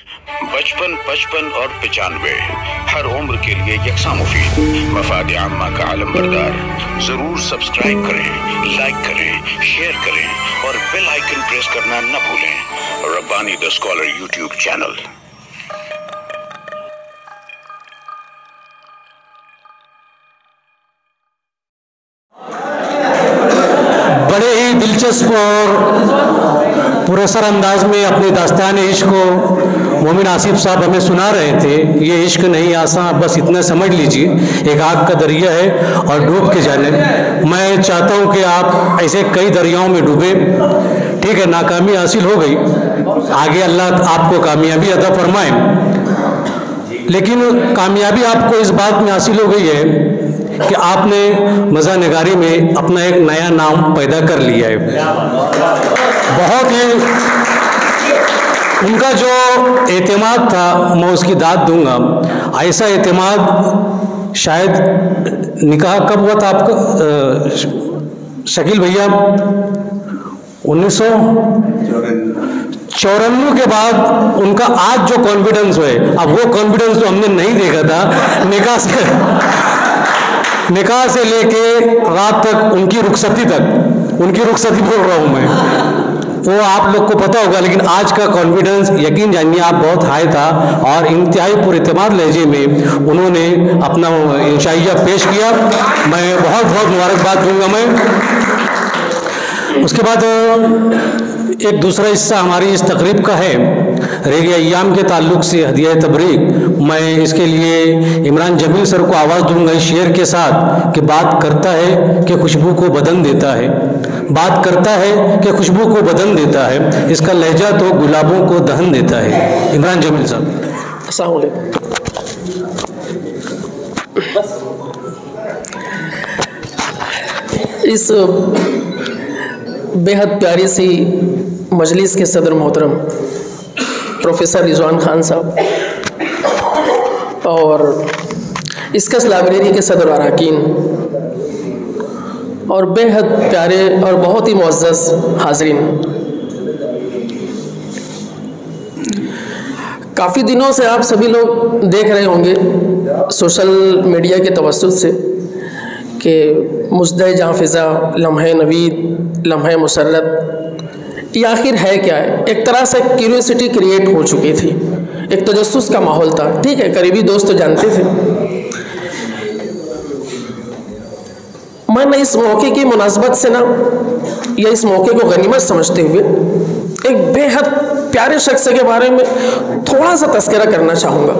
55, 55 और 95 हर उम्र के लिए यकसा मुफीद। मफाद आम्मा का आलम बरदार। जरूर सब्सक्राइब करें, लाइक करें, शेयर करें और बेल आइकन प्रेस करना न भूलें। Rabbani the scholar YouTube channel. बड़े ही दिलचस्प और पुरअसर अंदाज में अपने दास्तान इश्क को मोमिन आसिफ साहब हमें सुना रहे थे। ये इश्क नहीं आसान, बस इतना समझ लीजिए, एक आग का दरिया है और डूब के जाने। मैं चाहता हूँ कि आप ऐसे कई दरियाओं में डूबे। ठीक है, नाकामी हासिल हो गई, आगे अल्लाह आपको कामयाबी अता फरमाए, लेकिन कामयाबी आपको इस बात में हासिल हो गई है कि आपने मज़ा नगारी में अपना एक नया नाम पैदा कर लिया है। बहुत ही उनका जो एतमाद था मैं उसकी दाद दूंगा। ऐसा एतमाद शायद निकाह कब हुआ था आपका शकील भैया? 1994 के बाद उनका आज जो कॉन्फिडेंस है, अब वो कॉन्फिडेंस तो हमने नहीं देखा था निकाह से लेके रात तक, उनकी रुखसती बोल रहा हूँ मैं, वो आप लोग को पता होगा। लेकिन आज का कॉन्फिडेंस यकीन जानिए आप बहुत हाई था और इंतहाई पुरएतमाद लहजे में उन्होंने अपना इंशाइया पेश किया। मैं बहुत बहुत मुबारकबाद दूंगा। मैं उसके बाद एक दूसरा हिस्सा हमारी इस तकरीब का है रेगे अय्याम के ताल्लुक से हदिया तबरीक। मैं इसके लिए इमरान जमील सर को आवाज़ दूंगा इस शेर के साथ कि बात करता है कि खुशबू को बदन देता है, बात करता है कि खुशबू को बदन देता है, इसका लहजा तो गुलाबों को दहन देता है। इमरान जमील साहब। अस्सलाम वालेकुम। इस बेहद प्यारी सी मजलिस के सदर मोहतरम प्रोफेसर रिजवान खान साहब और इसकस लाइब्रेरी के सदर अरकान और बेहद प्यारे और बहुत ही मुअज़्ज़ज़ हाज़रीन, काफ़ी दिनों से आप सभी लोग देख रहे होंगे सोशल मीडिया के तवस्सुत से कि मुज़्दह जाँ फ़िज़ा, लम्हे नवीद, लम्हे मुसर्रत, ये आखिर है क्या है। एक तरह से क्यूरियोसिटी क्रिएट हो चुकी थी, एक तजस्सुस का माहौल था। ठीक है, करीबी दोस्त तो जानते थे। मैंने इस मौके की मुनासबत से ना, या इस मौके को गनीमत समझते हुए एक बेहद प्यारे शख्स के बारे में थोड़ा सा तज़किरा करना चाहूँगा।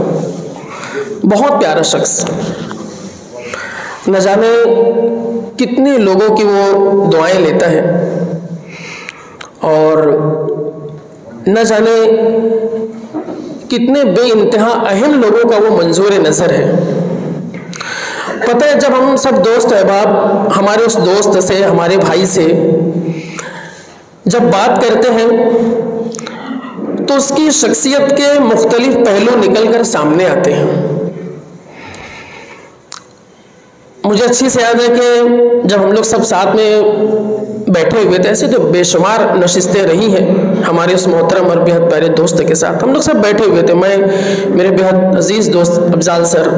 बहुत प्यारा शख्स, न जाने कितने लोगों की वो दुआएं लेता है और न जाने कितने बेइंतहा अहम लोगों का वो मंजूर नज़र है। पता है, जब हम सब दोस्त अहबाब हमारे उस दोस्त से, हमारे भाई से जब बात करते हैं तो उसकी शख्सियत के मुख्तलिफ पहलू निकल कर सामने आते हैं। मुझे अच्छी से याद है कि जब हम लोग सब साथ में बैठे हुए थे, ऐसे तो बेशुमार नशिस्तें रही हैं हमारे उस मोहतरम और बेहद प्यारे दोस्त के साथ। हम लोग सब बैठे हुए थे, मैं, मेरे बेहद अजीज़ दोस्त अफजाल सर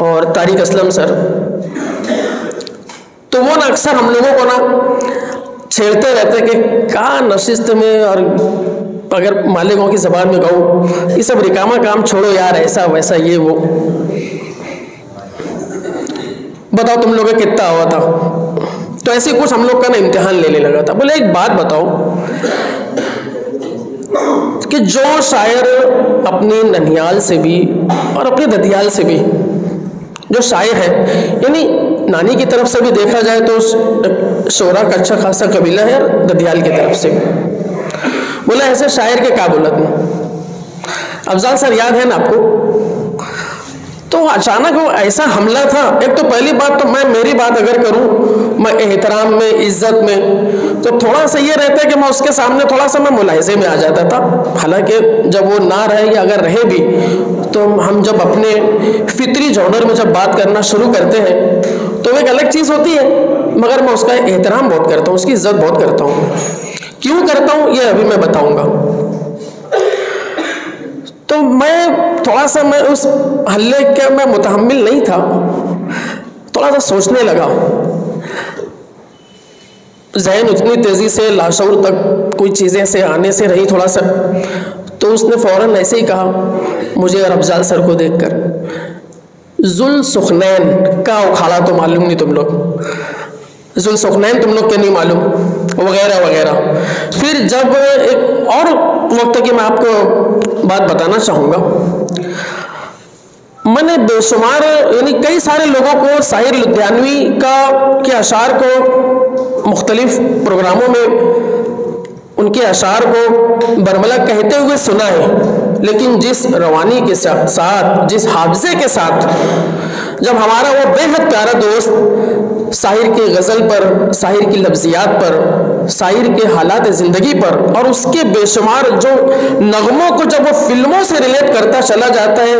और तारिक असलम सर। तो वो ना अक्सर हम लोगों को ना छेड़ते रहते कि कहाँ नशिस्त में, और अगर मालिकों की ज़बान में कहूँ, ये सब रिकामा काम छोड़ो यार, ऐसा वैसा ये वो, बताओ तुम लोगों का कितना हुआ था। तो ऐसे कुछ हम लोग का ना इम्तिहान लेने लगा था। बोले एक बात बताओ कि जो शायर अपनी ननिहाल से भी और अपने ददियाल से भी जो शायर है, यानी नानी की तरफ से भी देखा जाए तो शोरा का अच्छा खासा कबीला है, और ददियाल की तरफ से बोला ऐसे शायर के काबुलत में अफजाल सर याद है ना आपको। तो अचानक वो ऐसा हमला था। एक तो पहली बात तो मैं, मेरी बात अगर करूं, मैं एहतराम में, इज्जत में, तो थोड़ा सा ये रहता है कि मैं उसके सामने थोड़ा सा मैं मुलाहिज़े में आ जाता था। हालांकि जब वो ना रहे या अगर रहे भी, तो हम जब अपने फितरी जॉनर में जब बात करना शुरू करते हैं तो एक अलग चीज़ होती है, मगर मैं उसका एहतराम बहुत करता हूँ, उसकी इज्जत बहुत करता हूँ। क्यों करता हूँ ये अभी मैं बताऊँगा। तो मैं थोड़ा सा, मैं उस हल्ले के मैं मुतहम्मिल नहीं था, थोड़ा सा सोचने लगा। ज़हन उतनी तेज़ी से लाशऊर तक कोई चीज़ें से आने से रही थोड़ा सा, तो उसने फ़ौरन ऐसे ही कहा मुझे और अफजाल सर को देखकर, जुल्सुखनैन का उखाड़ा तो मालूम नहीं तुम लोग, जुल्सुखनैन तुम लोग के नहीं मालूम, वगैरह वगैरह। फिर जब एक और वक्त की मैं आपको बात बताना चाहूँगा, मैंने बेशुमार यानी कई सारे लोगों को साहिर लुधियानवी के अशार को मुख्तलिफ प्रोग्रामों में उनके अशार को बरमला कहते हुए सुना है, लेकिन जिस रवानी के साथ, जिस हाफजे के साथ जब हमारा वो बेहद प्यारा दोस्त साहिर की गज़ल पर, साहिर की लफ्ज़ियात पर, साहिर के हालात ज़िंदगी पर और उसके बेशुमार जो नगमों को जब वो फिल्मों से रिलेट करता चला जाता है,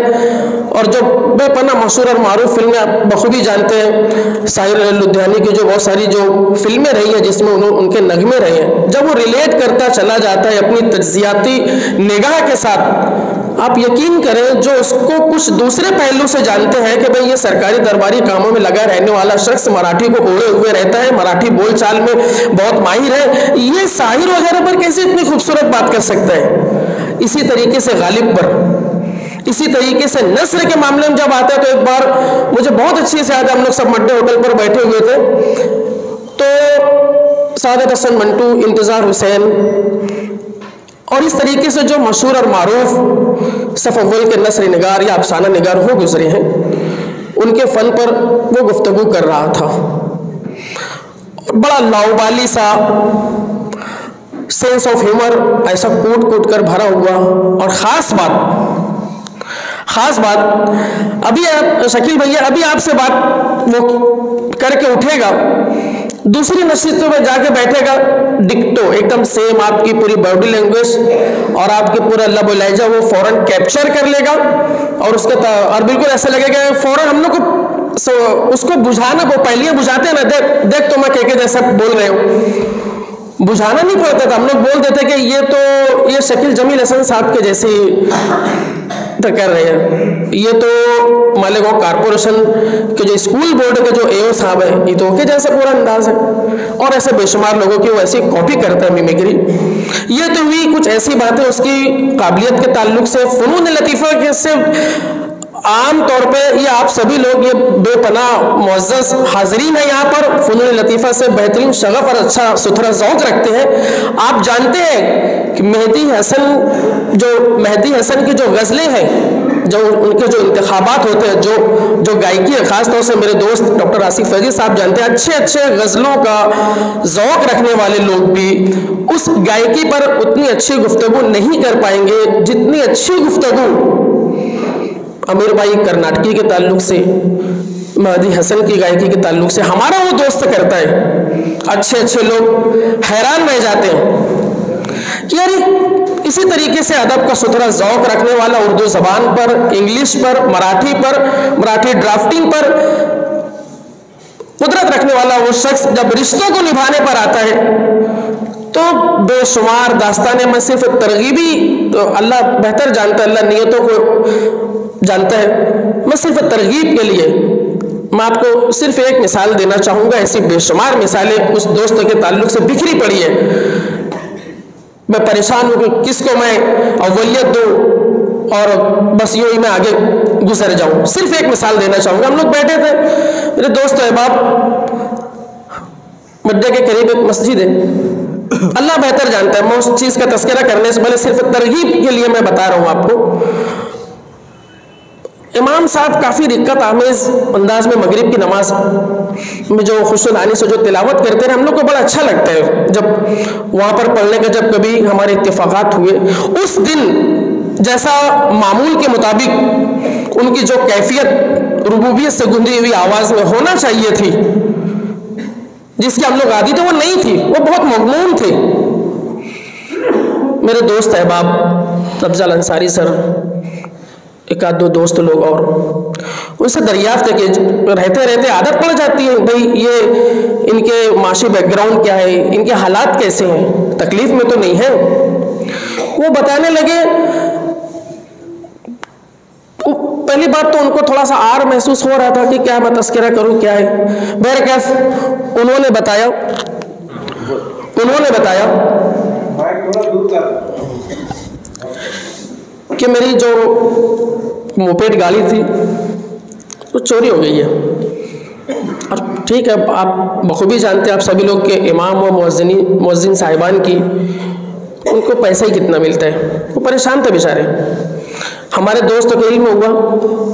और जो बेपना मशहूर और मारूफ फिल्में आप बखूबी जानते हैं, साहिर लुधियानी की जो बहुत सारी जो फिल्में रही हैं जिसमें उनके नगमे रहे हैं, जब वो रिलेट करता चला जाता है अपनी तज्जियाती निगाह के साथ, आप यकीन करें जो उसको कुछ दूसरे पहलू से जानते हैं कि भाई ये सरकारी दरबारी कामों में लगा रहने वाला शख्स मराठी को ओढ़े हुए रहता है, मराठी बोलचाल में बहुत माहिर है, ये साहिर वगैरह पर कैसे इतनी खूबसूरत बात कर सकता है। इसी तरीके से गालिब पर, इसी तरीके से नस्र के मामले में जब आता है तो एक बार मुझे बहुत अच्छी से याद है, हम लोग सब मड्डे होटल पर बैठे हुए थे, तो सादत हसन मंटू, इंतजार हुसैन और इस तरीके से जो मशहूर और मारूफ सफ़ अव्वल के नस्र निगार या अफसाना निगार हो गुजरे हैं, उनके फ़न पर वो गुफ्तगू कर रहा था। बड़ा लाउबाली सा, सेंस ऑफ ह्यूमर ऐसा कूट कूट कर भरा हुआ, और ख़ास बात अभी आप शकील भैया अभी आपसे बात वो करके उठेगा, दूसरी नशिस्तों में जाके बैठेगा, डिक्टो एकदम सेम आपकी पूरी बॉडी लैंग्वेज और आपकी पूरा लब और लहजा वो फौरन कैप्चर कर लेगा, और उसके और बिल्कुल ऐसा लगेगा फौरन हम लोग को उसको बुझाना, वो पहले बुझाते हैं ना, देख तो मैं कह जैसा बोल रहे हो, बुझाना नहीं पड़ता था, हम लोग बोल देते कि ये शकील जमील हसन साहब के जैसी कर रहे हैं, ये तो मालेगांव कारपोरेशन के जो स्कूल बोर्ड के जो एओ साहब है, ये तो के जैसा पूरा अंदाज है, और ऐसे बेशुमार लोगों की वो ऐसी कॉपी करता है मिमिक्री। ये तो हुई कुछ ऐसी बातें उसकी काबिलियत के ताल्लुक से, फ़नून लतीफ़ा के से आम तौर पे ये आप सभी लोग ये बेपना मुअज़्ज़ज़ हाज़रीन है यहाँ पर, फ़नून लतीफ़ा से बेहतरीन शगफ़ और अच्छा सुथरा ज़ौक़ रखते हैं। आप जानते हैं कि मेहदी हसन की जो गज़लें हैं, जो उनके जो इंतखाबात होते हैं, जो गायकी है, ख़ासतौर से मेरे दोस्त डॉक्टर आसिफ फैज़ी साहब जानते हैं, अच्छे गज़लों का ज़ौक़ रखने वाले लोग भी उस गायकी पर उतनी अच्छी गुफ्तगू नहीं कर पाएंगे जितनी अच्छी गुफ्तगू अमीर भाई कर्नाटकी के ताल्लुक से, मेहदी हसन की गायकी के ताल्लुक से हमारा वो दोस्त करता है। अच्छे लोग हैरान रह जाते हैं कि यार इसी तरीके से अदब का सुथरा ज़ौक़ रखने वाला, उर्दू ज़बान पर, इंग्लिश पर, मराठी ड्राफ्टिंग पर कुदरत रखने वाला वो शख्स जब रिश्तों को निभाने पर आता है तो बेशुमार दास्तानें में सिर्फ तरगीबी, तो अल्लाह बेहतर जानता है, अल्लाह नियतों को जानता है, मैं सिर्फ तरगीब के लिए मैं आपको सिर्फ एक मिसाल देना चाहूँगा, ऐसी बेशुमार मिसालें उस दोस्त के ताल्लुक से बिखरी पड़ी है। मैं परेशान हूँ कि किसको मैं अव्वलियत दूँ और बस यूँ ही मैं आगे गुजर जाऊँ। सिर्फ एक मिसाल देना चाहूँगा, हम लोग बैठे थे, मेरे दोस्त अहबाब, मड्डे के करीब एक मस्जिद है, अल्लाह बेहतर जानता है, मैं उस चीज़ का तस्करा करने से पहले सिर्फ तरगीब के लिए मैं बता रहा हूँ आपको। इमाम साहब काफ़ी दिक्कत आमेज़ अंदाज में मगरिब की नमाज में जो खुशुदानी से जो तिलावत करते हैं, हम लोग को बड़ा अच्छा लगता है जब वहाँ पर पढ़ने का जब कभी हमारे इत्तेफाकात हुए। उस दिन जैसा मामूल के मुताबिक उनकी जो कैफियत रुबूबियत से गुंजी हुई आवाज़ में होना चाहिए थी, जिसकी हम लोग आदी थे, वो नहीं थी, वो बहुत मगमून थे। मेरे दोस्त अहबाब अफजल अंसारी सर, एक आध दो दोस्त लोग और उनसे दरियाफ्त है कि रहते रहते आदत पड़ जाती है, भाई ये इनके माशी बैकग्राउंड क्या है, इनके हालात कैसे हैं, तकलीफ में तो नहीं है। वो बताने लगे पहली बात तो उनको थोड़ा सा आर महसूस हो रहा था कि क्या मैं तस्करा करूं, क्या है। बहरकैफ उन्होंने बताया कि मेरी जो मोपेड गाड़ी थी वो चोरी हो गई है। और ठीक है, आप बखूबी जानते हैं, आप सभी लोग के इमाम व मुअज्जिन साहिबान की उनको पैसा ही कितना मिलता है, वो परेशान थे बेचारे। हमारे दोस्तों के इल्म हुआ,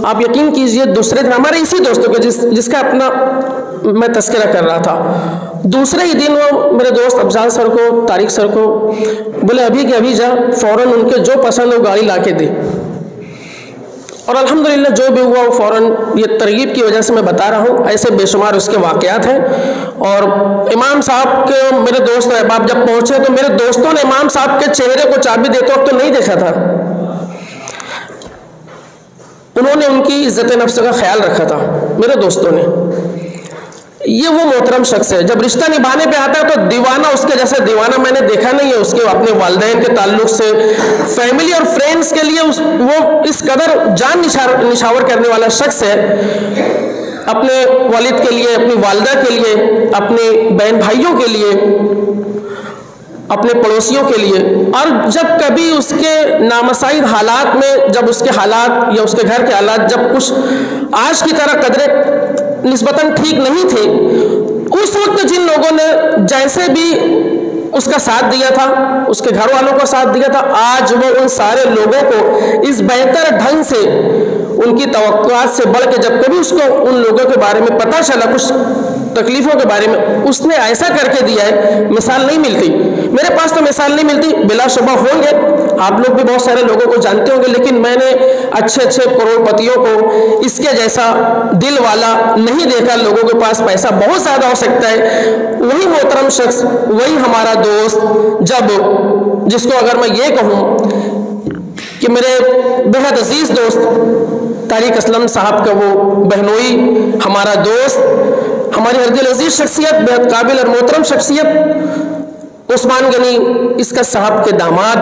आप यकीन कीजिए दूसरे दिन हमारे इसी दोस्तों के जिसका अपना मैं तस्करा कर रहा था, दूसरे ही दिन वो मेरे दोस्त अफजाल सर को, तारिक सर को बोले अभी के अभी जा, फ़ौरन उनके जो पसंद हो गाड़ी ला के दे। और अल्हम्दुलिल्लाह जो भी हुआ वो फ़ौरन, ये तरगीब की वजह से मैं बता रहा हूँ, ऐसे बेशुमार उसके वाक़यात हैं। और इमाम साहब के मेरे दोस्त अहबाब जब पहुँचे तो मेरे दोस्तों ने इमाम साहब के चेहरे को चाबी देते वक्त तो नहीं देखा था, उन्होंने उनकी इज्जत नफ्स का ख्याल रखा था मेरे दोस्तों ने। ये वो मोहतरम शख्स है, जब रिश्ता निभाने पे आता है तो दीवाना, उसके जैसा दीवाना मैंने देखा नहीं है। उसके अपने वालिदैन के ताल्लुक से, फैमिली और फ्रेंड्स के लिए वो इस कदर जान निछावर करने वाला शख्स है, अपने वालिद के लिए, अपनी वालिदा के लिए, अपने बहन भाइयों के लिए, अपने पड़ोसियों के लिए। और जब कभी उसके नामसाइद हालात में, जब उसके हालात या उसके घर के हालात जब कुछ आज की तरह कदरे निस्बतन ठीक नहीं थे, उस वक्त जिन लोगों ने जैसे भी उसका साथ दिया था, उसके घर वालों को साथ दिया था, आज वो उन सारे लोगों को इस बेहतर ढंग से, उनकी तवक्कुआत से बढ़ के, जब कभी उसको उन लोगों के बारे में पता चला, कुछ तकलीफों के बारे में, उसने ऐसा करके दिया है, मिसाल नहीं मिलती। मेरे पास तो मिसाल नहीं मिलती, बिलाशुबा होंगे, आप लोग भी बहुत सारे लोगों को जानते होंगे, लेकिन मैंने अच्छे अच्छे करोड़पतियों को इसके जैसा दिल वाला नहीं देखा। लोगों के पास पैसा बहुत ज़्यादा हो सकता है, वही मोहतरम शख्स, वही हमारा दोस्त, जब जिसको अगर मैं ये कहूँ कि मेरे बेहद अजीज़ दोस्त तारिक असलम साहब का वो बहनोई, हमारा दोस्त, हमारी हरदिल अजीज शख्सियत, बेहद काबिल और मोहतरम शख्सियत, उस्मान गनी इसका साहब के दामाद,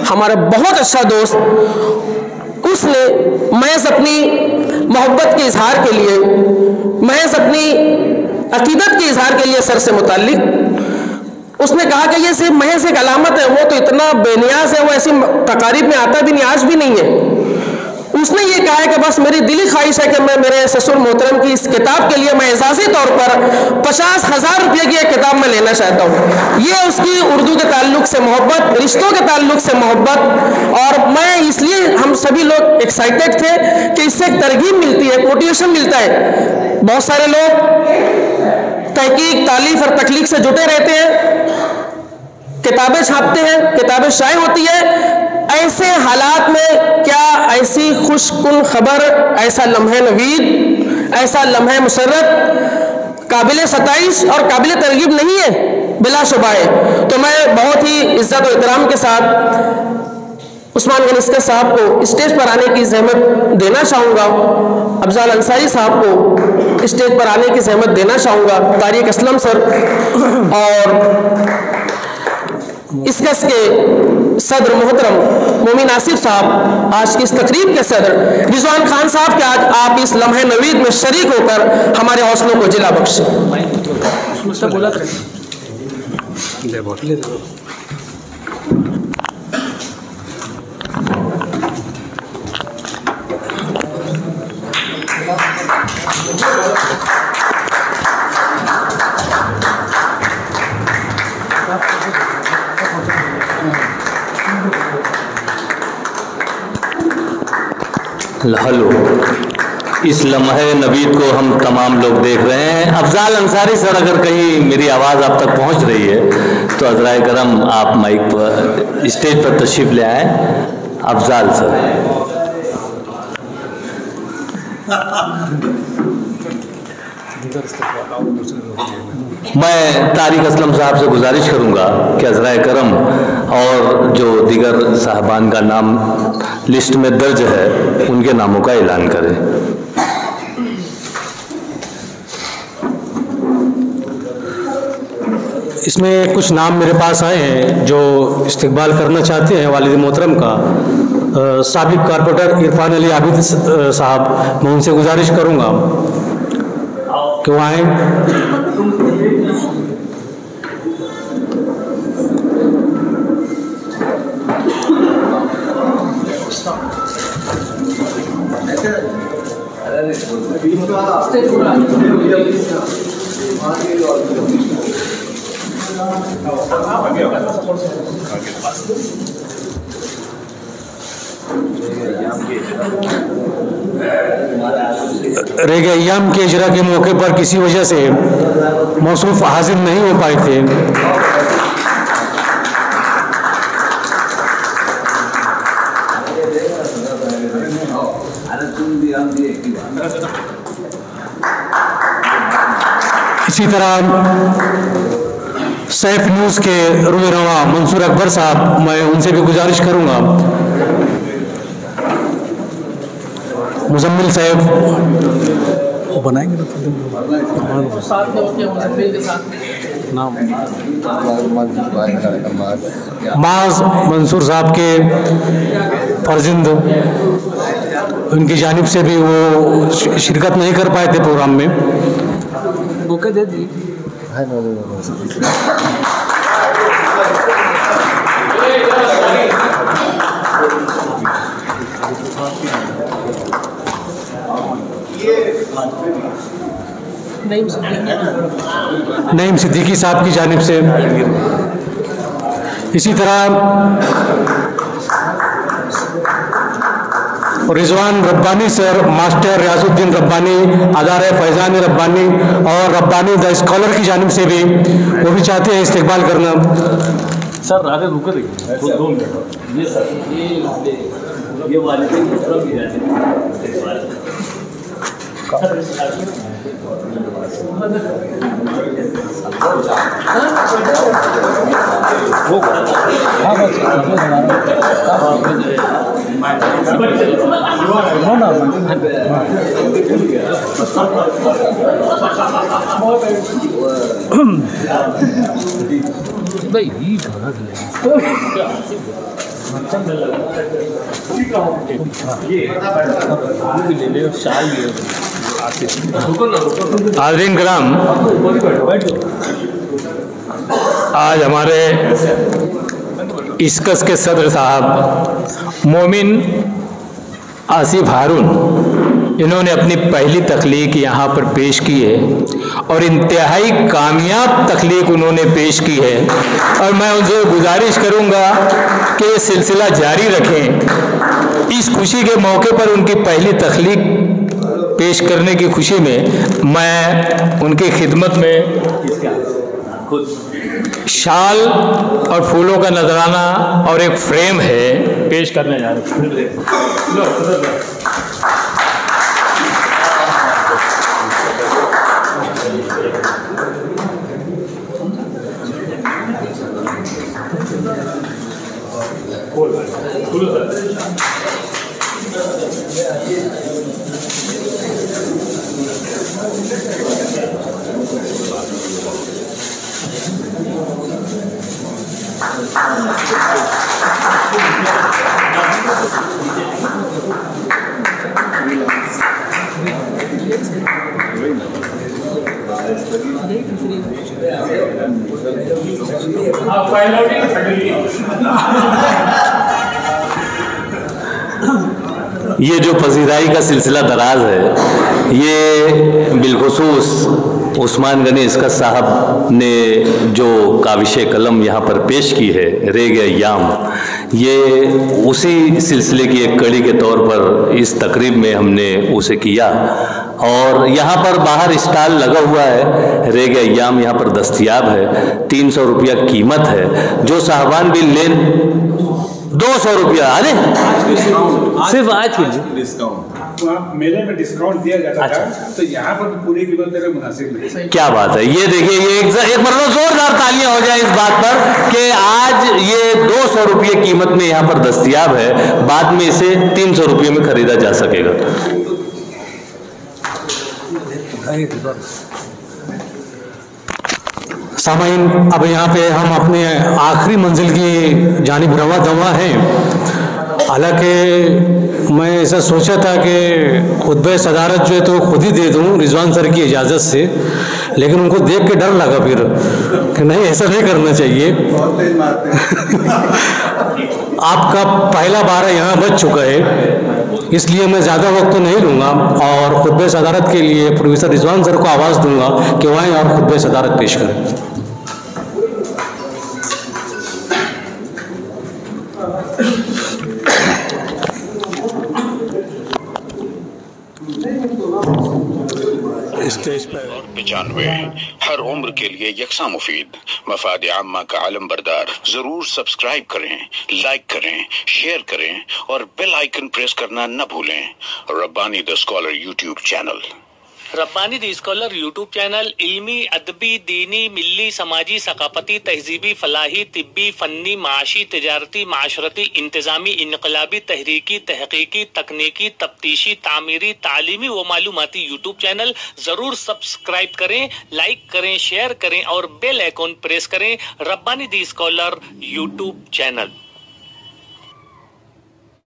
हमारा बहुत अच्छा दोस्त, उसने महज अपनी मोहब्बत के इजहार के लिए, महज अपनी अकीदत के इजहार के लिए सर से मुताल्लिक उसने कहा कि ये सिर्फ महज एक अलामत है, वो तो इतना बेनियाज है, वो ऐसी तकारीब में आता भी नहीं, आज भी नहीं है। उसने ये कहा है कि बस मेरी दिली ख्वाहिश है कि मैं मेरे ससुर मोहतरम की इस किताब के लिए मैं एजाजी तौर पर 50,000 रुपये की एक किताब मैं लेना चाहता हूँ। ये उसकी उर्दू के ताल्लुक से मोहब्बत, रिश्तों के ताल्लुक से मोहब्बत, और मैं इसलिए हम सभी लोग एक्साइटेड थे कि इससे एक तरगीब मिलती है, मोटिवेशन मिलता है। बहुत सारे लोग तहकीक, तालीफ और तख्लीक से जुटे रहते हैं, किताबें छापते हैं, किताबें शाये होती है। ऐसे हालात में क्या ऐसी खुशकुन खबर, ऐसा लम्हे नवीद, ऐसा लम्हे मुसर्रत काबिल सताइश और काबिल तरगीब नहीं है? बिलाशुबा है। तो मैं बहुत ही इज्जत और एहतराम के साथ उस्मान गनी साहब को स्टेज पर आने की ज़हमत देना चाहूँगा, अफजाल अंसारी साहब को स्टेज पर आने की ज़हमत देना चाहूँगा, तारिक असलम सर और इसकस के सदर मोहतरम मोमिन आसिफ साहब, आज की इस तकरीब के सदर रिजवान खान साहब के आज आप इस लम्हे नवीद में शरीक होकर हमारे हौसलों को जिला बख्शे। हेलो, इस लम्हे नवीद को हम तमाम लोग देख रहे हैं। अफजाल अंसारी सर, अगर कहीं मेरी आवाज़ आप तक पहुंच रही है तो अज़राए करम आप माइक पर, स्टेज पर तशरीफ़ ले आए। अफजाल सर। मैं तारिक असलम साहब से गुजारिश करूंगा कि अज़राए करम और जो दीगर साहबान का नाम लिस्ट में दर्ज है उनके नामों का ऐलान करें। इसमें कुछ नाम मेरे पास आए हैं जो इस्तकबाल करना चाहते हैं वालिद मोहतरम का। साबिक कारपोरेटर इरफान अली आबिद साहब, मैं उनसे गुजारिश करूंगा कि वो आए। रेगे अय्याम के इजरा के मौके पर किसी वजह से मौसूफ हाजिर नहीं हो पाए थे। इसी तरह सैफ न्यूज़ के रुएरवा मंसूर अकबर साहब, मैं उनसे भी गुजारिश करूंगा। मुजम्मिल साहब वो बनाएंगे माज मंसूर साहब के फर्जिंद, उनकी जानिब से भी वो शिरकत नहीं कर पाए थे प्रोग्राम में। बुके दे दी। नईम सिद्दीकी साहब की जानिब से। इसी तरह रिजवान रब्बानी सर, मास्टर रियाजुद्दीन रब्बानी, अदारे फैज़ान रब्बानी और रब्बानी द स्कॉलर की जानिब से भी वो भी चाहते हैं इस्तेकबाल करना। सर आगे रुक रही 2 मिनट। ये सर ये वाले हाज़रीन कराम, आज हमारे इस्कस के सदर साहब मोमिन आसिफ हारून, इन्होंने अपनी पहली तख्लीक यहाँ पर पेश की है और इंतहाई कामयाब तख्लीक उन्होंने पेश की है और मैं उनसे गुजारिश करूँगा कि ये सिलसिला जारी रखें। इस खुशी के मौके पर उनकी पहली तख्लीक पेश करने की खुशी में मैं उनकी खिदमत में शाल और फूलों का नजराना और एक फ्रेम है पेश करने जा रहे हैं। ये जो पजीराई का सिलसिला दराज है, ये बिलखुसूस उस्मान गनी इस्कत साहब ने जो काविश कलम यहाँ पर पेश की है रेगे अय्याम, ये उसी सिलसिले की एक कड़ी के तौर पर इस तकरीब में हमने उसे किया और यहाँ पर बाहर स्टॉल लगा हुआ है। रेगे अय्याम यहाँ पर दस्तयाब है, 300 रुपया कीमत है। जो साहबान भी लेन 200 रुपया। अरे सिर्फ आज के डिस्काउंट, मेले में डिस्काउंट दिया जाता था, तो यहाँ पर पूरी कीमत तेरे मुनासिब नहीं। क्या बात है, ये देखिए, ये एक मतलब जोरदार तालियां हो जाए इस बात पर कि आज ये 200 रुपये कीमत में यहाँ पर दस्तयाब है, बाद में इसे 300 रुपये में खरीदा जा सकेगा। सामाइन, अब यहाँ पे हम अपने आखिरी मंजिल की जानिब रवा दवा हैं हालांकि मैं ऐसा सोचा था कि खुतबे सदारत जो है तो खुद ही दे दूं रिजवान सर की इजाज़त से, लेकिन उनको देख के डर लगा फिर कि नहीं ऐसा नहीं करना चाहिए। आपका पहला बारह यहाँ बज चुका है, इसलिए मैं ज़्यादा वक्त तो नहीं लूँगा और खुतबे सदारत के लिए प्रोफेसर रिजवान सर को आवाज़ दूंगा कि वह आएं और खुतबे सदारत पेश करें। स्टेज पर और 95 हर उम्र के लिए यकसा मुफीद मफाद आम्मा का आलम बरदार। जरूर सब्सक्राइब करें, लाइक करें, शेयर करें और बेल आइकन प्रेस करना न भूलें। Rabbani the scholar YouTube channel. Rabbani the scholar YouTube channel इल्मी, अदबी, दीनी, मिल्ली, समाजी, सकाफती, तहजीबी, फलाही, तिब्बी, फन्नी, माशी, तिजारती, माशरती, इंतजामी, इनकलाबी, तहरीकी, तहकीकी, तकनीकी, तफ्तीशी, तामीरी, तालीमी व मालूमाती यूट्यूब चैनल। जरूर सब्सक्राइब करें, लाइक करें, शेयर करें और बेल आइकन प्रेस करें। Rabbani the scholar YouTube channel.